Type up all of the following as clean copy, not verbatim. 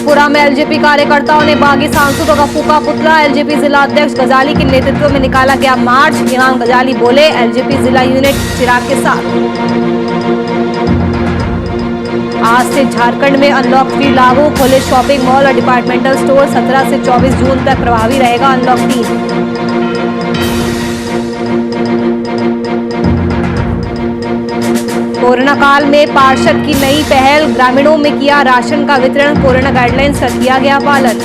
शेखपुरा में एलजेपी कार्यकर्ताओं ने बागी सांसदों का फूका पुतला। एलजेपी जिला अध्यक्ष गजाली के नेतृत्व में निकाला गया मार्च। इमाम गजाली बोले, एलजेपी जिला यूनिट चिराग के साथ। आज से झारखंड में अनलॉक 3 लागू। खोले शॉपिंग मॉल और डिपार्टमेंटल स्टोर। 17 से 24 जून तक प्रभावी रहेगा अनलॉक 3। कोरोना काल में पार्षद की नई पहल। ग्रामीणों में किया राशन का वितरण। कोरोना गाइडलाइंस का किया गया पालन।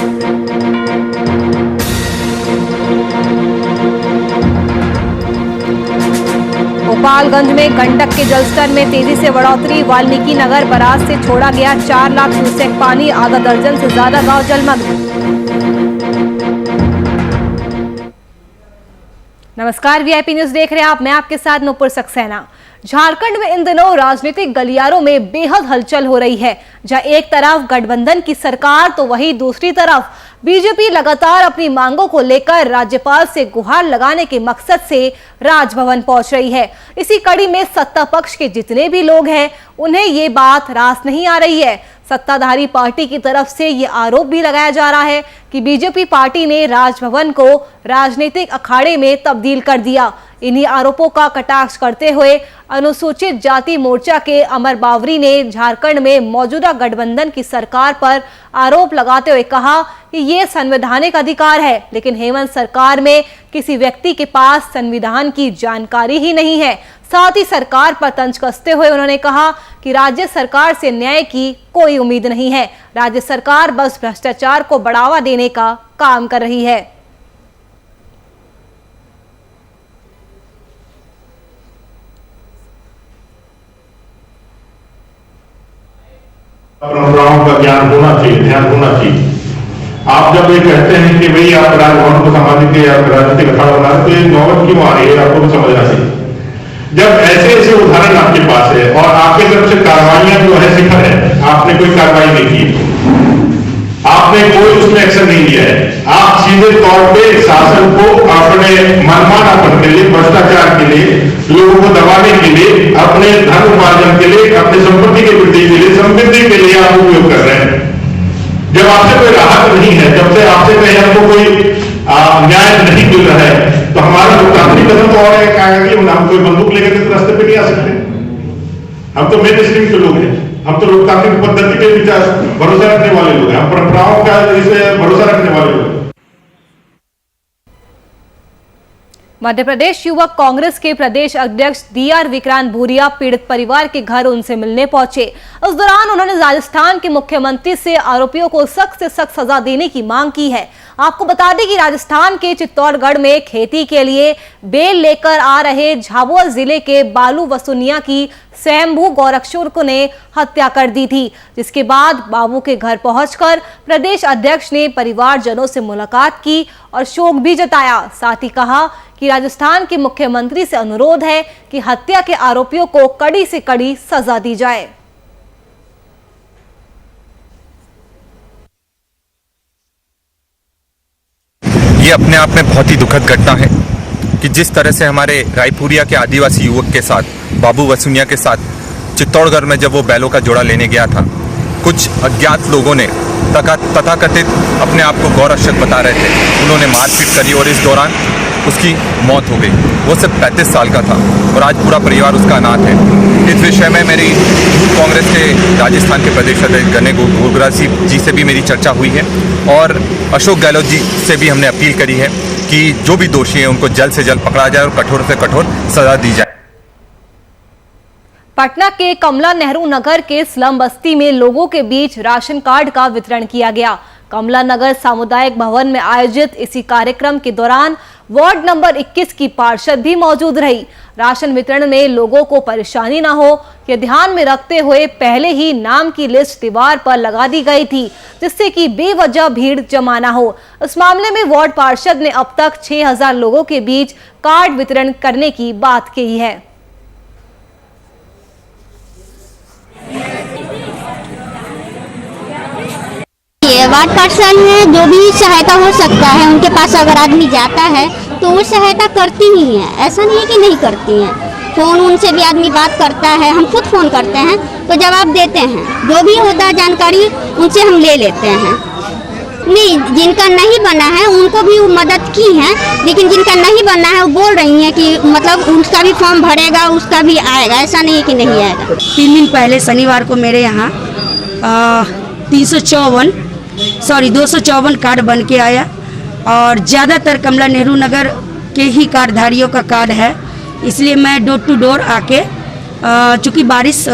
गोपालगंज में गंडक के जलस्तर में तेजी से बढ़ोतरी। वाल्मीकि नगर बराज से छोड़ा गया 4 लाख क्यूसेक पानी। आधा दर्जन से ज्यादा गांव जलमग्न। नमस्कार, वीआईपी न्यूज देख रहे हैं आप। मैं आपके साथ नूपुर सक्सेना। झारखंड में इन दिनों राजनीतिक गलियारों में बेहद हलचल हो रही है। जहां एक तरफ गठबंधन की सरकार तो वहीं दूसरी तरफ बीजेपी लगातार अपनी मांगों को लेकर राज्यपाल से गुहार लगाने के मकसद से राजभवन पहुंच रही है। इसी कड़ी में सत्ता पक्ष के जितने भी लोग हैं उन्हें ये बात रास नहीं आ रही है। सत्ताधारी पार्टी की तरफ से ये आरोप भी लगाया जा रहा है कि बीजेपी पार्टी ने राजभवन को राजनीतिक अखाड़े में तब्दील कर दिया। इन्हीं आरोपों का कटाक्ष करते हुए अनुसूचित जाति मोर्चा के अमर बावरी ने झारखंड में मौजूदा गठबंधन की सरकार पर आरोप लगाते हुए कहा कि ये संवैधानिक अधिकार है, लेकिन हेमंत सरकार में किसी व्यक्ति के पास संविधान की जानकारी ही नहीं है। साथ ही सरकार पर तंज कसते हुए उन्होंने कहा कि राज्य सरकार से न्याय की कोई उम्मीद नहीं है। राज्य सरकार बस भ्रष्टाचार को बढ़ावा देने का काम कर रही है। परंपराओं का ज्ञान होना चाहिए, ध्यान होना चाहिए। आप जब ये कहते हैं कि भाई आप राजभवन को सामाजिक या राजनीतिक अखाड़ा बना रहे, तो ये नौबत क्यों आ रही है, आपको भी समझना चाहिए। जब ऐसे ऐसे उदाहरण आपके पास है और आपकी तरफ से कार्रवाइयां जो है सिफर है, आपने कोई कार्रवाई नहीं की, आपने कोई उसमें एक्शन नहीं लिया है। आप सीधे तौर पे शासन को अपने मनमानापन के लिए, भ्रष्टाचार के लिए, लोगों को दबाने के लिए, अपने धन उपार्जन के लिए, अपनी संपत्ति की वृद्धि के लिए, समृद्धि के लिए आप उपयोग कर रहे हैं। जब आपसे कोई राहत नहीं है, जब से आपसे कहीं हमको कोई न्याय नहीं मिल रहा है, तो हमारा लोकतांत्रिक कदम तो और है कि हम कोई बंदूक लेकर के रास्ते पे नहीं आ सकते। हम तो मेन स्ट्रीम के लोग हैं, हम तो लोकतांत्रिक पद्धति पे विचार भरोसा रखने वाले लोग हैं, हम परंपराओं का इसे भरोसा रखने वाले लोग हैं। मध्य प्रदेश युवक कांग्रेस के प्रदेश अध्यक्ष DR विक्रांत भूरिया पीड़ित परिवार के घर उनसे मिलने पहुंचे। उस दौरान उन्होंने राजस्थान के मुख्यमंत्री से आरोपियों को सख्त से सख्त सजा देने की मांग की है। आपको बता दें कि राजस्थान के चित्तौड़गढ़ में खेती के लिए बेल लेकर आ रहे झाबुआ जिले के बालू वसुनिया की स्वयंभू गोरक्षुर ने हत्या कर दी थी, जिसके बाद बाबू के घर पहुंचकर प्रदेश अध्यक्ष ने परिवारजनों से मुलाकात की और शोक भी जताया। साथ ही कहा कि राजस्थान के मुख्यमंत्री से अनुरोध है कि हत्या के आरोपियों को कड़ी से कड़ी सजा दी जाए। ये अपने आप में बहुत ही दुखद घटना है कि जिस तरह से हमारे रायपुरिया के आदिवासी युवक के साथ, बाबू वसुनिया के साथ चित्तौड़गढ़ में जब वो बैलों का जोड़ा लेने गया था, कुछ अज्ञात लोगों ने तथाकथित अपने आप को गौरक्षक बता रहे थे, उन्होंने मारपीट करी और इस दौरान उसकी मौत हो गई। वो सिर्फ 35 साल का था और आज पूरा परिवार उसका अनाथ है। इस विषय में मेरी यूथ कांग्रेस के राजस्थान के प्रदेश अध्यक्ष गणेश गोगरा जी से भी मेरी चर्चा हुई है और अशोक गहलोत जी से भी हमने अपील करी है कि जो भी दोषी हैं उनको जल्द से जल्द पकड़ा जाए और कठोर से कठोर सजा दी जाए। पटना के कमला नेहरू नगर के स्लम बस्ती में लोगों के बीच राशन कार्ड का वितरण किया गया। कमला नगर सामुदायिक भवन में आयोजित इसी कार्यक्रम के दौरान वार्ड नंबर 21 की पार्षद भी मौजूद रही। राशन वितरण में लोगों को परेशानी न हो, ये ध्यान में रखते हुए पहले ही नाम की लिस्ट दीवार पर लगा दी गई थी, जिससे कि बेवजह भीड़ जमा न हो। इस मामले में वार्ड पार्षद ने अब तक 6000 लोगों के बीच कार्ड वितरण करने की बात कही है। वार्ड पार्षद में जो भी सहायता हो सकता है उनके पास अगर आदमी जाता है तो वो सहायता करती ही है, ऐसा नहीं है कि नहीं करती हैं। फोन उनसे भी आदमी बात करता है, हम खुद फोन करते हैं तो जवाब देते हैं। जो भी होता है जानकारी उनसे हम ले लेते हैं। नहीं, जिनका नहीं बना है उनको भी मदद की है, लेकिन जिनका नहीं बना है वो बोल रही हैं कि मतलब उसका भी फॉर्म भरेगा, उसका भी आएगा, ऐसा नहीं है कि नहीं आएगा। 3 दिन पहले शनिवार को मेरे यहाँ 254 कार्ड बन के आया और ज़्यादातर कमला नेहरू नगर के ही कार्डधारियों का कार्ड है। इसलिए मैं डोर टू डोर आके चूँकि बारिश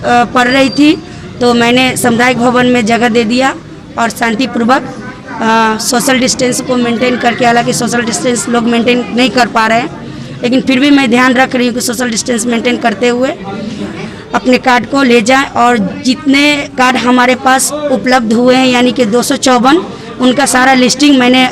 पड़ रही थी तो मैंने सामुदायिक भवन में जगह दे दिया और शांतिपूर्वक सोशल डिस्टेंस को मेंटेन करके, हालांकि सोशल डिस्टेंस लोग मेंटेन नहीं कर पा रहे हैं, लेकिन फिर भी मैं ध्यान रख रही हूँ कि सोशल डिस्टेंस मेंटेन करते हुए अपने कार्ड को ले जाएं। और जितने कार्ड हमारे पास उपलब्ध हुए हैं यानी कि 254, उनका सारा लिस्टिंग मैंने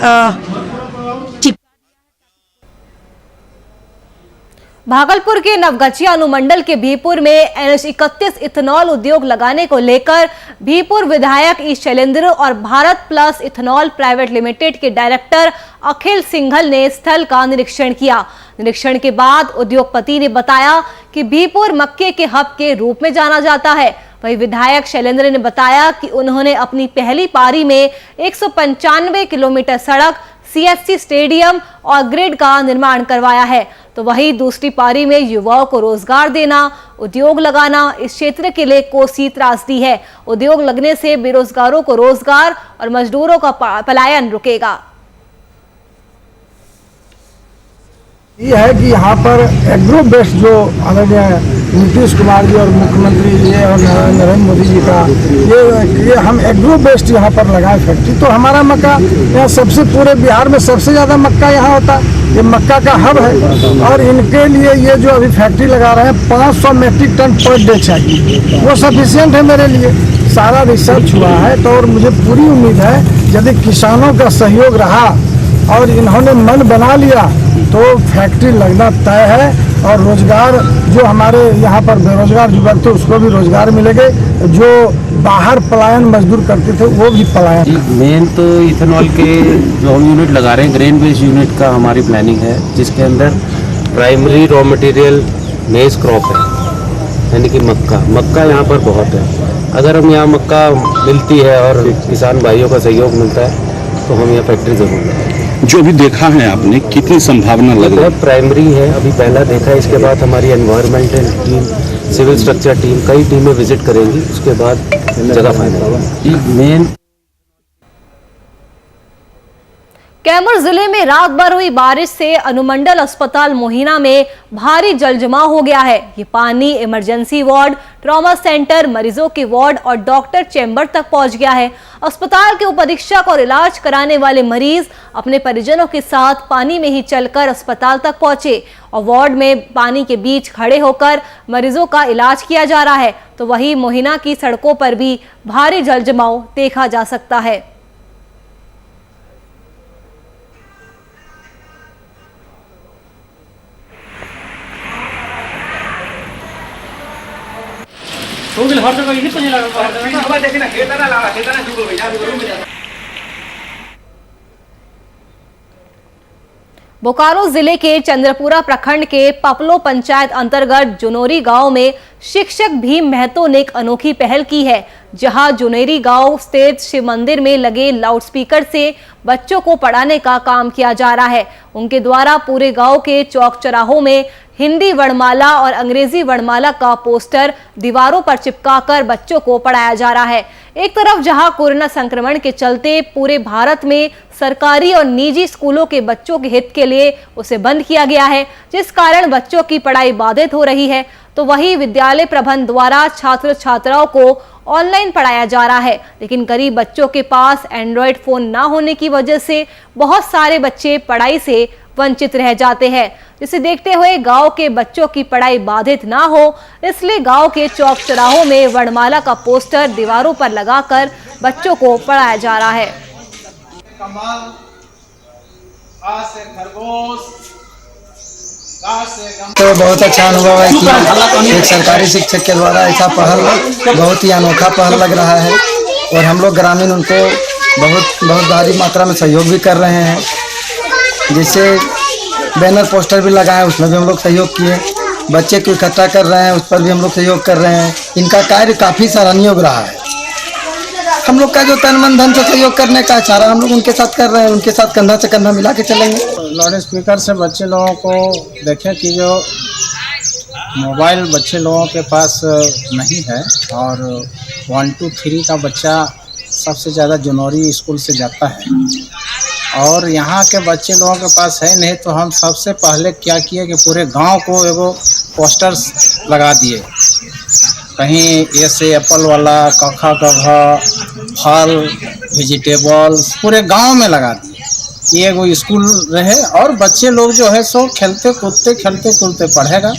भागलपुर के नवगछिया अनुमंडल के भीपुर में NH31 इथेनॉल उद्योग लगाने को लेकर भीपुर विधायक ई शैलेंद्र और Bharat plus ethanol private limited के डायरेक्टर अखिल सिंघल ने स्थल का निरीक्षण किया। निरीक्षण के बाद उद्योगपति ने बताया कि भीपुर मक्के के हब के रूप में जाना जाता है। वहीं विधायक शैलेंद्र ने बताया कि उन्होंने अपनी पहली पारी में 195 किलोमीटर सड़क, CSC स्टेडियम और ग्रिड का निर्माण करवाया है, तो वहीं दूसरी पारी में युवाओं को रोजगार देना, उद्योग लगाना इस क्षेत्र के लिए कोसी त्रासदी है। उद्योग लगने से बेरोजगारों को रोजगार और मजदूरों का पलायन रुकेगा। ये है कि यहाँ पर एग्रो बेस्ड जो आदरणीय नीतीश कुमार जी और मुख्यमंत्री ये और नरेंद्र मोदी जी का ये हम एग्रो बेस्ड यहाँ पर लगाए फैक्ट्री, तो हमारा मक्का यहाँ सबसे पूरे बिहार में सबसे ज़्यादा मक्का यहाँ होता है। ये मक्का का हब है और इनके लिए ये जो अभी फैक्ट्री लगा रहे हैं 500 मेट्रिक टन पर डे चाहिए, वो सफिशियंट है मेरे लिए। सारा रिसर्च हुआ है तो और मुझे पूरी उम्मीद है यदि किसानों का सहयोग रहा और इन्होंने मन बना लिया तो फैक्ट्री लगना तय है और रोजगार जो हमारे यहाँ पर बेरोजगार युवक थे उसको भी रोजगार मिलेंगे, जो बाहर पलायन मजदूर करते थे वो भी पलायन। मेन तो इथेनॉल के जो हम यूनिट लगा रहे हैं ग्रेन बेस्ड यूनिट का हमारी प्लानिंग है, जिसके अंदर प्राइमरी रॉ मटेरियल मेज क्रॉप है यानी कि मक्का यहाँ पर बहुत है। अगर हम यहाँ मक्का मिलती है और किसान भाइयों का सहयोग मिलता है तो हम यहाँ फैक्ट्री जरूर लगाएंगे। जो अभी देखा है आपने, कितनी संभावना लग रही है? बहुत प्राइमरी है, अभी पहला देखा है। इसके बाद हमारी environmental team, civil structure team, कई टीमें विजिट करेंगी, उसके बाद जगह फाइनल होगा। मेन कैमूर जिले में रात भर हुई बारिश से अनुमंडल अस्पताल मोहिना में भारी जलजमाव हो गया है। ये पानी इमरजेंसी वार्ड, ट्रॉमा सेंटर, मरीजों के वार्ड और डॉक्टर चैम्बर तक पहुंच गया है। अस्पताल के उपाधीक्षक और इलाज कराने वाले मरीज अपने परिजनों के साथ पानी में ही चलकर अस्पताल तक पहुंचे और वार्ड में पानी के बीच खड़े होकर मरीजों का इलाज किया जा रहा है। तो वहीं मोहिना की सड़कों पर भी भारी जलजमाव देखा जा सकता है। बोकारो जिले के चंद्रपुरा प्रखंड के पपलो पंचायत अंतर्गत जुनोरी गांव में शिक्षक भीम महतो ने एक अनोखी पहल की है, जहां जुनेरी गांव स्थित शिव मंदिर में लगे लाउडस्पीकर से बच्चों को पढ़ाने का काम किया जा रहा है। उनके द्वारा पूरे गांव के चौक चौराहों में हिंदी वर्णमाला और अंग्रेजी वर्णमाला का पोस्टर दीवारों पर चिपकाकर बच्चों को पढ़ाया जा रहा है। एक तरफ जहां कोरोना संक्रमण के चलते पूरे भारत में सरकारी और निजी स्कूलों के बच्चों के हित के लिए उसे बंद किया गया है, जिस कारण बच्चों की पढ़ाई बाधित हो रही है, तो वही विद्यालय प्रबंध द्वारा छात्र छात्राओं को ऑनलाइन पढ़ाया जा रहा है। लेकिन गरीब बच्चों के पास एंड्रॉयड फोन ना होने की वजह से बहुत सारे बच्चे पढ़ाई से वंचित रह जाते हैं, जिसे देखते हुए गांव के बच्चों की पढ़ाई बाधित ना हो, इसलिए गांव के चौक चौराहों में वर्णमाला का पोस्टर दीवारों पर लगाकर बच्चों को पढ़ाया जा रहा है। तो बहुत अच्छा अनुभव है कि एक सरकारी शिक्षक के द्वारा ऐसा पहल बहुत ही अनोखा पहल लग रहा है और हम लोग ग्रामीण उनको बहुत भारी मात्रा में सहयोग भी कर रहे हैं, जिससे बैनर पोस्टर भी लगाए, उसमें भी हम लोग सहयोग किए बच्चे को इकट्ठा कर रहे हैं, उस पर भी हम लोग सहयोग कर रहे हैं। इनका कार्य काफ़ी सराहनीय रहा है। हम लोग का जो तन मन धन से सहयोग करने का सारा हम लोग उनके साथ कर रहे हैं, उनके साथ कंधा से कंधा मिला के चलेंगे। लाउड स्पीकर से बच्चे लोगों को देखें कि जो मोबाइल बच्चे लोगों के पास नहीं है और 1 2 3 का बच्चा सबसे ज़्यादा जनवरी स्कूल से जाता है और यहाँ के बच्चे लोगों के पास है नहीं, तो हम सबसे पहले क्या किए कि पूरे गांव को एगो पोस्टर्स लगा दिए, कहीं ए से एप्पल वाला, कखा कघा, फल, वेजिटेबल्स पूरे गांव में लगा दिए। ये एगो स्कूल रहे और बच्चे लोग जो है सो खेलते कूदते पढ़ेगा।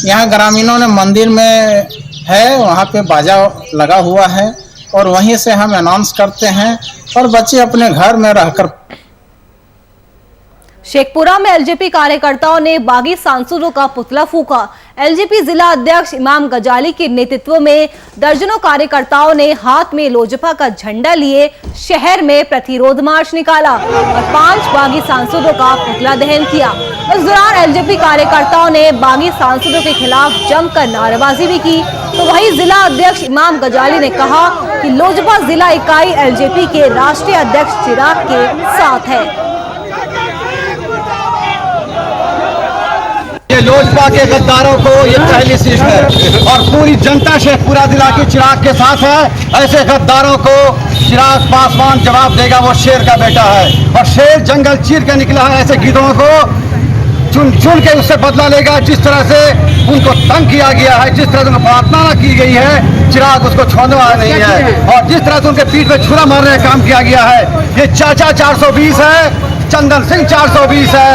यहाँ ग्रामीणों ने मंदिर में है, वहाँ पे बाजा लगा हुआ है और वहीं से हम अनाउंस करते हैं और बच्चे अपने घर में रहकर। शेखपुरा में एलजेपी कार्यकर्ताओं ने बागी सांसदों का पुतला फूका। एलजेपी जिला अध्यक्ष इमाम गजाली के नेतृत्व में दर्जनों कार्यकर्ताओं ने हाथ में लोजपा का झंडा लिए शहर में प्रतिरोध मार्च निकाला और 5 बागी सांसदों का पुतला दहन किया। इस दौरान एलजेपी कार्यकर्ताओं ने बागी सांसदों के खिलाफ जमकर नारेबाजी भी की। तो वहीं जिला अध्यक्ष इमाम गजाली ने कहा कि लोजपा जिला इकाई एलजेपी के राष्ट्रीय अध्यक्ष चिराग के साथ है। ये लोजपा के गद्दारों को ये पहली सीट है और पूरी जनता शेखपुरा जिला की चिराग के साथ है। ऐसे गद्दारों को चिराग पासवान जवाब देगा, वो शेर का बेटा है और शेर जंगल चीर के निकला है। ऐसे गिद्धों को चुन चुन के उससे बदला लेगा। जिस तरह से उनको तंग किया गया है, जिस तरह से उनको प्रार्थना की गई है, चिराग उसको छोड़ने वाला नहीं है और जिस तरह से उनके पीठ पे छुरा मारने का काम किया गया है, ये चाचा 420 है, चंदन सिंह 420 है।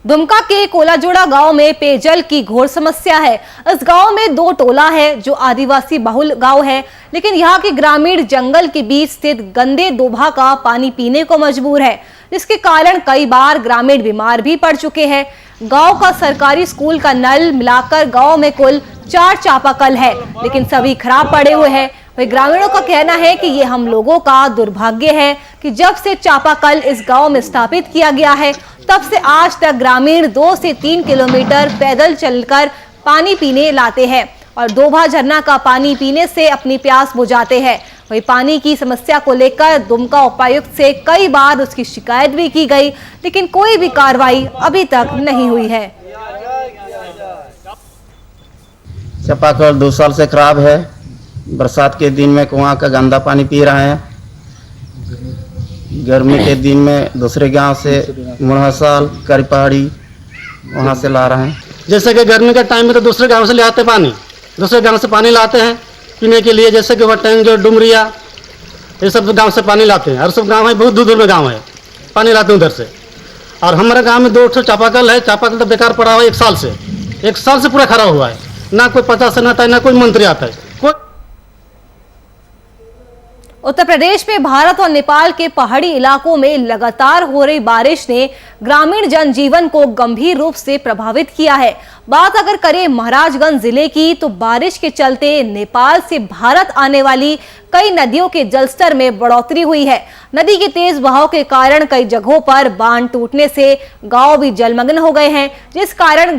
दुमका के कोलाजोड़ा गांव में पेयजल की घोर समस्या है। इस गांव में 2 टोला है जो आदिवासी बहुल गांव है, लेकिन यहाँ के ग्रामीण जंगल के बीच स्थित गंदे दोभा का पानी पीने को मजबूर है, जिसके कारण कई बार ग्रामीण बीमार भी पड़ चुके हैं। गांव का सरकारी स्कूल का नल मिलाकर गांव में कुल 4 चापाकल है, लेकिन सभी खराब पड़े हुए हैं। वही ग्रामीणों का कहना है कि ये हम लोगों का दुर्भाग्य है कि जब से चापाकल इस गांव में स्थापित किया गया है, तब से आज तक ग्रामीण 2 से 3 किलोमीटर पैदल चलकर पानी पीने लाते हैं और दोभा झरना का पानी पीने से अपनी प्यास बुझाते हैं। वही पानी की समस्या को लेकर दुमका उपायुक्त से कई बार उसकी शिकायत भी की गई, लेकिन कोई भी कार्रवाई अभी तक नहीं हुई है। चापाकल 2 साल से खराब है। बरसात के दिन में कुआं का गंदा पानी पी रहे हैं, गर्मी के दिन में दूसरे गांव से मुड़हसाल करीपहाड़ी वहां से ला रहे हैं। जैसे कि गर्मी के टाइम में तो दूसरे गांव से ले आते पानी, दूसरे गांव से पानी लाते हैं पीने के लिए, जैसे कि वटंग जो डुमरिया ये सब गांव से पानी लाते हैं और सब गांव है बहुत दूर दूर में गांव है, पानी लाते हैं उधर से। और हमारे गांव में 2 चापाकल है, चापाकल तो बेकार पड़ा हुआ है 1 साल से पूरा खराब हुआ है। ना कोई प्रशासन आता है, ना कोई मंत्री आता है। उत्तर प्रदेश में भारत और नेपाल के पहाड़ी इलाकों में लगातार हो रही बारिश ने ग्रामीण जनजीवन को गंभीर रूप से प्रभावित किया है। बात अगर करें महाराजगंज जिले की, तो बारिश के चलते नेपाल से भारत आने वाली कई नदियों के जलस्तर में बढ़ोतरी हुई है। नदी के तेज बहाव के कारण कई जगहों पर बांध टूटने से गांव भी जलमग्न हो गए हैं, जिस कारण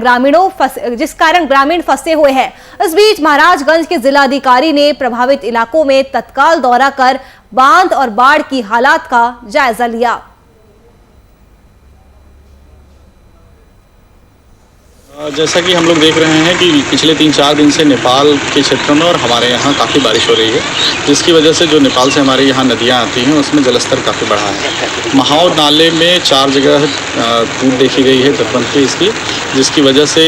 ग्रामीण फंसे हुए हैं। इस बीच महाराजगंज के जिलाधिकारी ने प्रभावित इलाकों में तत्काल दौरा कर बांध और बाढ़ की हालात का जायजा लिया। जैसा कि हम लोग देख रहे हैं कि पिछले 3-4 दिन से नेपाल के क्षेत्रों में और हमारे यहाँ काफ़ी बारिश हो रही है, जिसकी वजह से जो नेपाल से हमारे यहाँ नदियाँ आती हैं उसमें जलस्तर काफ़ी बढ़ा है। महाव नाले में 4 जगह टूट देखी गई है तटबंध की इसकी, जिसकी वजह से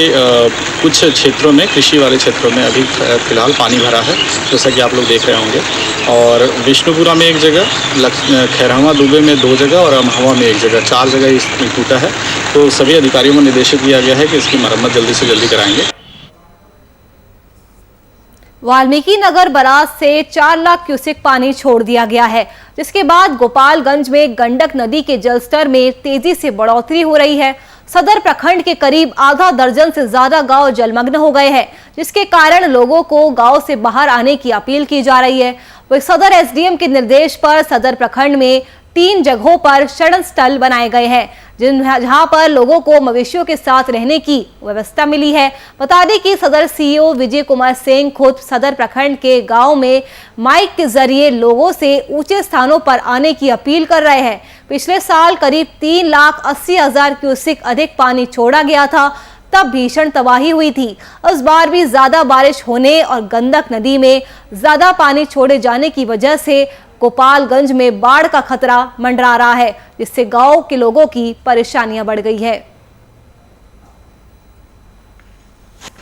कुछ क्षेत्रों में, कृषि वाले क्षेत्रों में अभी फिलहाल पानी भरा है, जैसा कि आप लोग देख रहे होंगे। और विष्णुपुरा में 1 जगह, खैरहवा दुबे में 2 जगह और अमहवा में 1 जगह, 4 जगह इस टूटा है। तो सभी अधिकारियों को निर्देशित किया गया है कि इसकी मरम्मत जल्दी से जल्दी कराएंगे। वाल्मीकि नगर बराज से 4 लाख क्यूसेक पानी छोड़ दिया गया है, जिसके बाद गोपालगंज में गंडक नदी के जलस्तर में तेजी से बढ़ोतरी हो रही है। सदर प्रखंड के करीब आधा दर्जन से ज्यादा गांव जलमग्न हो गए हैं, जिसके कारण लोगों को गांव से बाहर आने की अपील की जा रही है। वही सदर एसडीएम के निर्देश पर सदर प्रखंड में 3 जगहों पर शरण स्थल बनाए गए हैं जहां पर लोगों को मवेशियों के साथ रहने की व्यवस्था मिली है। बता दें कि सदर सीईओ विजय कुमार सिंह खुद सदर प्रखंड के गांव में माइक के जरिए लोगों से ऊंचे स्थानों पर आने की अपील कर रहे हैं। पिछले साल करीब 3,80,000 क्यूसेक अधिक पानी छोड़ा गया था, तब भीषण तबाही हुई थी। इस बार भी ज्यादा बारिश होने और गंडक नदी में ज्यादा पानी छोड़े जाने की वजह से गोपालगंज में बाढ़ का खतरा मंडरा रहा है, जिससे गांव के लोगों की परेशानियां बढ़ गई है।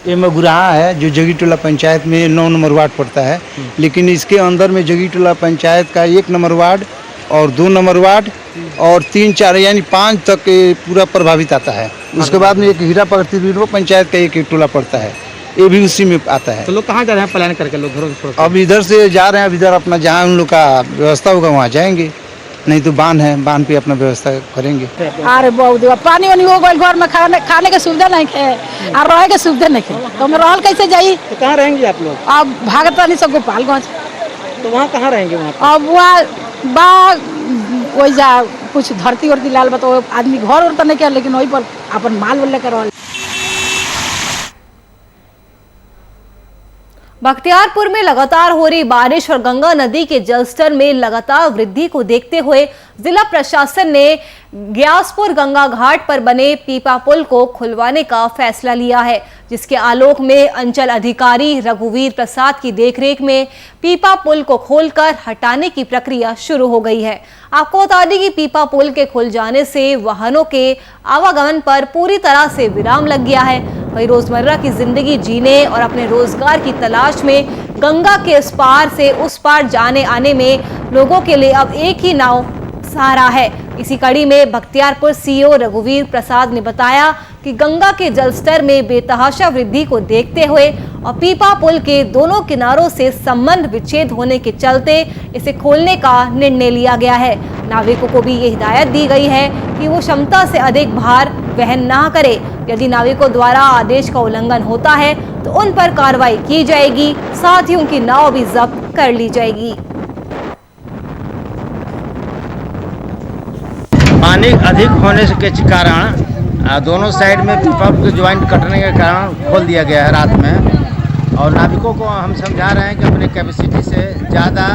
ये मगुराहा है जो जगीटोला पंचायत में 9 नंबर वार्ड पड़ता है, लेकिन इसके अंदर में जगीटोला पंचायत का 1 नंबर वार्ड और 2 नंबर वार्ड और 3, 4 यानी 5 तक पूरा प्रभावित आता है। उसके बाद में एक हीरा पकड़ती पंचायत का एक टोला पड़ता है, ये भी उसी में आता है। तो लोग कहाँ जा रहे हैं प्लान करके? लोग घरों से अब इधर से जा रहे हैं, अब इधर अपना जहाँ उन लोग का व्यवस्था होगा वहाँ जाएंगे, नहीं तो बांध है, बांध पे अपना व्यवस्था करेंगे। अरे बहुत पानी वानी हो गई, घर में खाने के सुविधा नहीं है और रहे के सुविधा नहीं है, तो हम रहल कैसे जाई? तो कहाँ रहेंगे आप लोग? अब भागत वाली सब गोपालगंज। तो वहाँ कहाँ रहेंगे? वहाँ अब वहाँ बा वही जा कुछ धरती वर्ती लाल बा, तो आदमी घर और तो नहीं किया, लेकिन वही पर अपन माल लेकर रहल। बख्तियारपुर में लगातार हो रही बारिश और गंगा नदी के जलस्तर में लगातार वृद्धि को देखते हुए जिला प्रशासन ने ग्यासपुर गंगा घाट पर बने पीपा पुल को खुलवाने का फैसला लिया है, जिसके आलोक में अंचल अधिकारी रघुवीर प्रसाद की देखरेख में पीपा पुल को खोलकर हटाने की प्रक्रिया शुरू हो गई है। आपको बता दें कि पीपा पुल के खुल जाने से वाहनों के आवागमन पर पूरी तरह से विराम लग गया है। वही रोजमर्रा की जिंदगी जीने और अपने रोजगार की तलाश में गंगा के इस पार से उस पार जाने आने में लोगों के लिए अब एक ही नाव सहारा है। इसी कड़ी में बख्तियारपुर सीईओ रघुवीर प्रसाद ने बताया कि गंगा के जलस्तर में बेतहाशा वृद्धि को देखते हुए और पीपा पुल के दोनों किनारों से संबंध विच्छेद होने के चलते इसे खोलने का निर्णय लिया गया है। नाविकों को भी ये हिदायत दी गई है कि वो क्षमता से अधिक भार वहन ना करे। यदि नाविकों द्वारा आदेश का उल्लंघन होता है तो उन पर कार्रवाई की जाएगी, साथ ही उनकी नाव भी जब्त कर ली जाएगी। पानी अधिक होने के कारण दोनों साइड में पीपा के ज्वाइंट कटने के कारण खोल दिया गया है रात में, और नाविकों को हम समझा रहे हैं कि अपने कैपेसिटी से ज़्यादा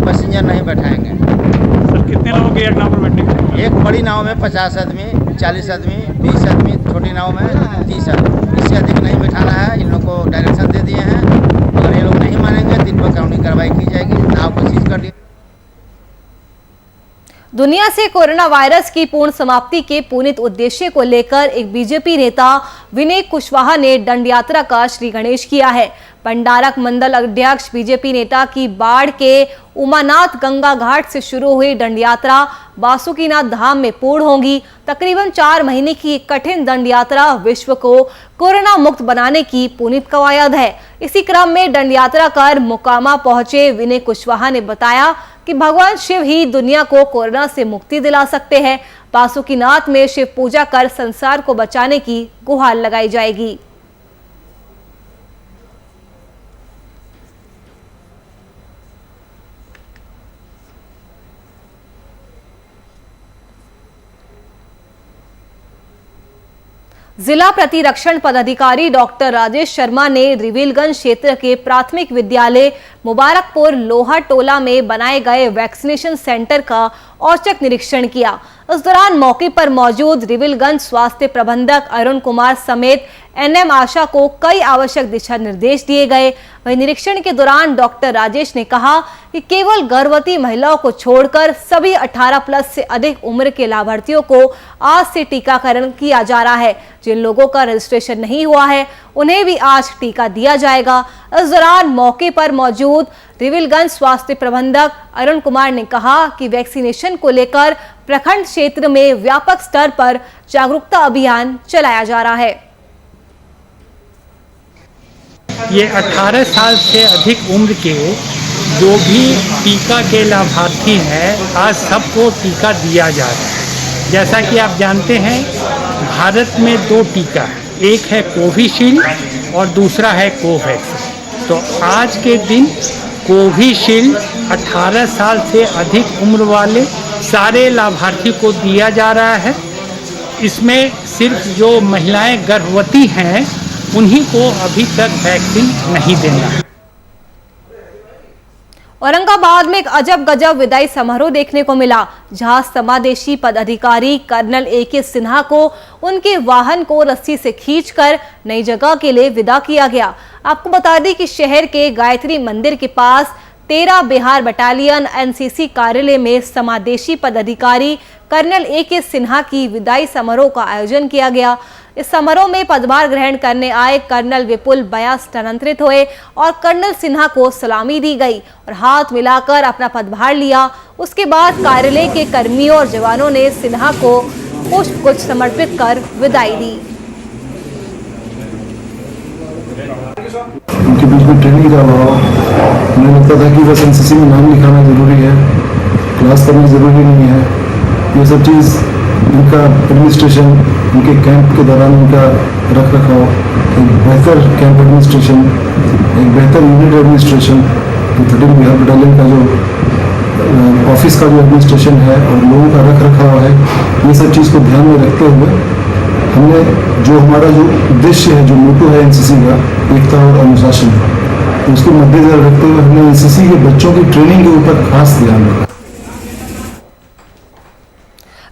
पैसेंजर नहीं बैठाएंगे। सर कितने लोगों के एक नाव पर बैठेंगे? एक बड़ी नाव में 50 आदमी, 40 आदमी, 20 आदमी, छोटी नाव में 30 आदमी, इससे अधिक नहीं बैठाना है। इन लोग को डायरेक्शन दे दिए हैं, अगर ये लोग नहीं मानेंगे दिन पर कानूनी कार्रवाई की जाएगी। नाव को सीज कर दिया। दुनिया से कोरोना वायरस की पूर्ण समाप्ति के पुनीत उद्देश्य को लेकर एक बीजेपी नेता विनय कुशवाहा ने दंड यात्रा का श्री गणेश किया है। भंडारक मंडल अध्यक्ष बीजेपी नेता की बाढ़ के उमानाथ गंगा घाट से शुरू हुई दंड यात्रा बासुकीनाथ धाम में पूर्ण होगी। तकरीबन 4 महीने की कठिन दंड यात्रा विश्व को कोरोना मुक्त बनाने की पुनीत कवायद है। इसी क्रम में दंड यात्रा कर मोकामा पहुंचे विनय कुशवाहा ने बताया कि भगवान शिव ही दुनिया को कोरोना से मुक्ति दिला सकते हैं। बासुकीनाथ में शिव पूजा कर संसार को बचाने की गुहार लगाई जाएगी। जिला प्रतिरक्षण पदाधिकारी डॉक्टर राजेश शर्मा ने रिविलगंज क्षेत्र के प्राथमिक विद्यालय मुबारकपुर लोहा टोला में बनाए गए वैक्सीनेशन सेंटर का औचक निरीक्षण किया। इस दौरान मौके पर मौजूद रिविलगंज स्वास्थ्य प्रबंधक अरुण कुमार समेत एनएम आशा को कई आवश्यक दिशा निर्देश दिए गए। वहीं निरीक्षण के दौरान डॉक्टर राजेश ने कहा कि केवल गर्भवती महिलाओं को छोड़कर सभी 18 प्लस से अधिक उम्र के लाभार्थियों को आज से टीकाकरण किया जा रहा है। जिन लोगों का रजिस्ट्रेशन नहीं हुआ है उन्हें भी आज टीका दिया जाएगा। इस दौरान मौके पर मौजूद रिविलगंज स्वास्थ्य प्रबंधक अरुण कुमार ने कहा कि वैक्सीनेशन को लेकर प्रखंड क्षेत्र में व्यापक स्तर पर जागरूकता अभियान चलाया जा रहा है। ये 18 साल से अधिक उम्र के जो भी टीका के लाभार्थी हैं, आज सबको टीका दिया जा रहा है। जैसा कि आप जानते हैं, भारत में 2 टीका है, एक है कोविशील्ड और दूसरा है कोवैक्सीन। तो आज के दिन कोविशील्ड 18 साल से अधिक उम्र वाले सारे लाभार्थी को दिया जा रहा है। इसमें सिर्फ जो महिलाएं गर्भवती हैं उन्हीं को अभी तक वैक्सीन नहीं देना है। औरंगाबाद में एक अजब गजब विदाई समारोह देखने को मिला, जहां समादेशी पदाधिकारी कर्नल A.K. सिन्हा को उनके वाहन को रस्सी से खींचकर नई जगह के लिए विदा किया गया। आपको बता दें कि शहर के गायत्री मंदिर के पास 13 बिहार बटालियन NCC कार्यालय में समादेशी पदाधिकारी कर्नल A.K. सिन्हा की विदाई समारोह का आयोजन किया गया। इस समारोह में पदभार ग्रहण करने आए कर्नल विपुल बयास स्थानांतरित हुए और कर्नल सिन्हा को सलामी दी गई और हाथ मिलाकर अपना पदभार लिया। उसके बाद कार्यालय के कर्मियों और जवानों ने सिन्हा को पुष्पगुच्छ समर्पित कर विदाई दी। उनके बीच में ट्रेनिंग का अभाव, मुझे लगता था कि बस NCC में नाम लिखाना जरूरी है, क्लास करना जरूरी नहीं है। ये सब चीज़ उनका एडमिनिस्ट्रेशन, उनके कैंप के दौरान उनका रख रखाव, एक बेहतर कैंप एडमिनिस्ट्रेशन, एक बेहतर यूनिट एडमिनिस्ट्रेशन, 13 बिहार बटालियन का जो ऑफिस का जो एडमिनिस्ट्रेशन है और लोगों का रख रखाव है, ये सब चीज़ को ध्यान में रखते हुए हमने जो हमारा जो उद्देश्य है, जो मोटो है NCC का, एकता और अनुशासन, तो उसको मद्देनजर रखते हुए हमने NCC के बच्चों की ट्रेनिंग के ऊपर खास ध्यान रखा।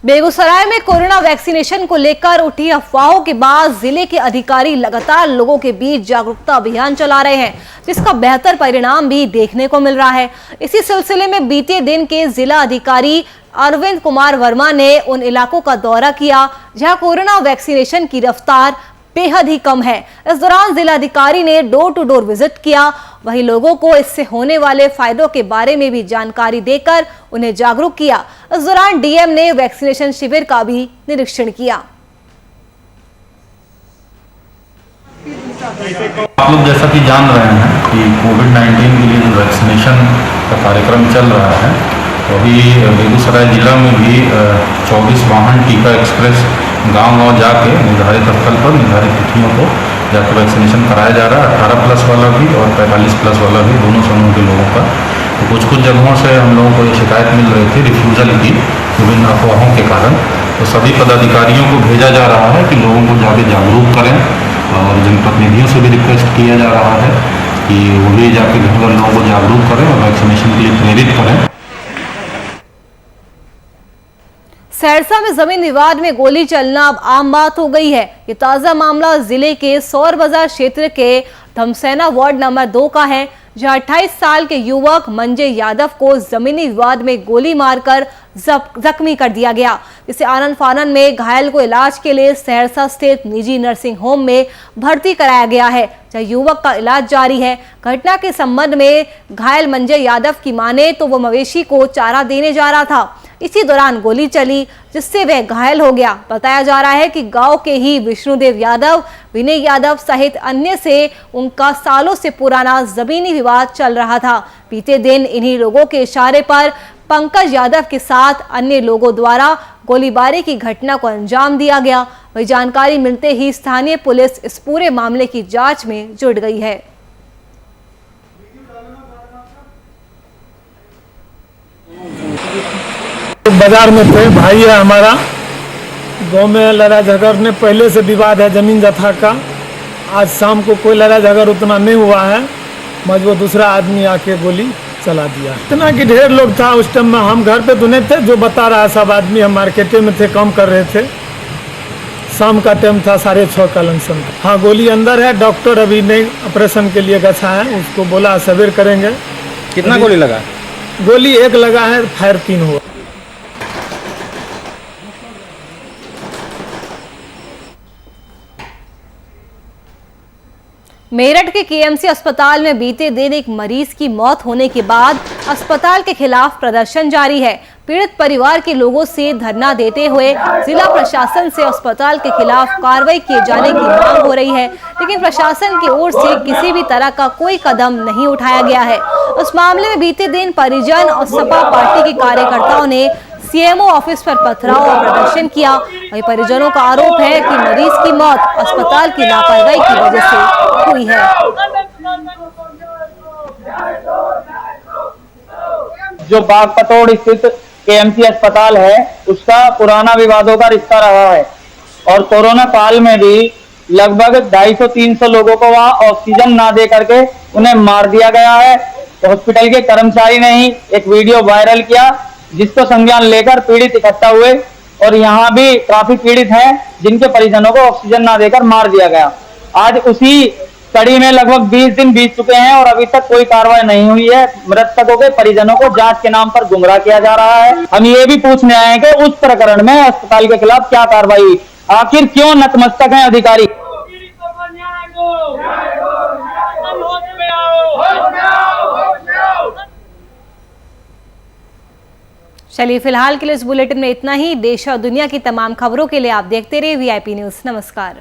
बेगूसराय में कोरोना वैक्सीनेशन को लेकर उठी अफवाहों के बाद जिले के अधिकारी लगातार लोगों के बीच जागरूकता अभियान चला रहे हैं, जिसका बेहतर परिणाम भी देखने को मिल रहा है। इसी सिलसिले में बीते दिन के जिला अधिकारी अरविंद कुमार वर्मा ने उन इलाकों का दौरा किया जहां कोरोना वैक्सीनेशन की रफ्तार बेहद ही कम है। इस दौरान जिलाधिकारी ने डोर टू डोर विजिट किया, वहीं लोगों को इससे होने वाले फायदों के बारे में भी जानकारी देकर उन्हें जागरूक किया। इस दौरान DM ने वैक्सीनेशन शिविर का भी निरीक्षण किया। आप लोग जैसा कि जान रहे हैं कि कोविड-19 के लिए जो वैक्सीनेशन का कार्यक्रम चल रहा है, अभी बेगूसराय जिला में भी 24 वाहन टीका एक्सप्रेस गांव-गांव जाके निर्धारित स्थल पर निर्धारित तिथियों को जाकर वैक्सीनेशन कराया जा रहा है। 18+ वाला भी और 45+ वाला भी, दोनों समूह के लोगों का। तो कुछ जगहों से हम लोगों को ये शिकायत मिल रही थी रिफ्यूज़ल की, विभिन्न अफवाहों के कारण। तो सभी पदाधिकारियों को भेजा जा रहा है कि लोगों को जाके जागरूक करें और जनप्रतिनिधियों से भी रिक्वेस्ट किया जा रहा है कि वो भी जाके घर घर लोगों को जागरूक करें और वैक्सीनेशन के लिए प्रेरित करें। सहरसा में जमीन विवाद में गोली चलना अब आम बात हो गई है। ये ताजा मामला जिले के सौर बाजार क्षेत्र के धमसेना वार्ड नंबर 2 का है, जहां 28 साल के युवक मंजय यादव को जमीनी विवाद में गोली मारकर जख्मी कर दिया गया। इसे आनन फानन में घायल को इलाज के लिए सहरसा स्थित निजी नर्सिंग होम में भर्ती कराया गया है, जहां युवक का इलाज जारी है। घटना के संबंध में घायल मंजय यादव की माने तो वो मवेशी को चारा देने जा रहा था, इसी दौरान गोली चली जिससे वह घायल हो गया। बताया जा रहा है कि गांव के ही विष्णुदेव यादव, विनय यादव सहित अन्य से उनका सालों से पुराना जमीनी विवाद चल रहा था। बीते दिन इन्हीं लोगों के इशारे पर पंकज यादव के साथ अन्य लोगों द्वारा गोलीबारी की घटना को अंजाम दिया गया। वही जानकारी मिलते ही स्थानीय पुलिस इस पूरे मामले की जांच में जुट गई है। बाजार में थे, भाई है हमारा, गांव में लड़ाई झगड़ ने पहले से विवाद है जमीन जथा का। आज शाम को कोई लड़ाई झगड़ उतना नहीं हुआ है, मजबूर दूसरा आदमी आके गोली चला दिया। इतना कि ढेर लोग था उस टाइम में, हम घर पे तो नहीं थे, जो बता रहा सब आदमी, हम मार्केटे में थे, काम कर रहे थे। शाम का टाइम था, 6:30 का लमसम। हाँ, गोली अंदर है, डॉक्टर अभी नहीं ऑपरेशन के लिए गया है, उसको बोला सवेर करेंगे। कितना गोली लगा? गोली एक लगा है, फायर 3 हुआ। मेरठ के KMC अस्पताल में बीते दिन एक मरीज की मौत होने के बाद अस्पताल के खिलाफ प्रदर्शन जारी है। पीड़ित परिवार के लोगों से धरना देते हुए जिला प्रशासन से अस्पताल के खिलाफ कार्रवाई किए जाने की मांग हो रही है, लेकिन प्रशासन की ओर से किसी भी तरह का कोई कदम नहीं उठाया गया है। उस मामले में बीते दिन परिजन और सपा पार्टी के कार्यकर्ताओं ने CMO ऑफिस पर पथराव और प्रदर्शन किया। वहीं परिजनों का आरोप है कि मरीज की मौत अस्पताल की लापरवाही की वजह से हुई है। जो बागपतौड़ स्थित केएमसी अस्पताल है उसका पुराना विवादों का रिश्ता रहा है और कोरोना काल में भी लगभग 250-300 लोगों को वहां ऑक्सीजन ना दे करके उन्हें मार दिया गया है। हॉस्पिटल के कर्मचारी ने ही एक वीडियो वायरल किया जिसको संज्ञान लेकर पीड़ित इकट्ठा हुए और यहाँ भी काफी पीड़ित हैं जिनके परिजनों को ऑक्सीजन ना देकर मार दिया गया। आज उसी कड़ी में लगभग 20 दिन बीत चुके हैं और अभी तक कोई कार्रवाई नहीं हुई है। मृतकों के परिजनों को जांच के नाम पर गुमराह किया जा रहा है। हम ये भी पूछने आए हैं कि उस प्रकरण में अस्पताल के खिलाफ क्या कार्रवाई हुई, आखिर क्यों नतमस्तक हैं अधिकारी। चलिए फिलहाल के लिए इस बुलेटिन में इतना ही। देश और दुनिया की तमाम खबरों के लिए आप देखते रहिए VIP न्यूज़। नमस्कार।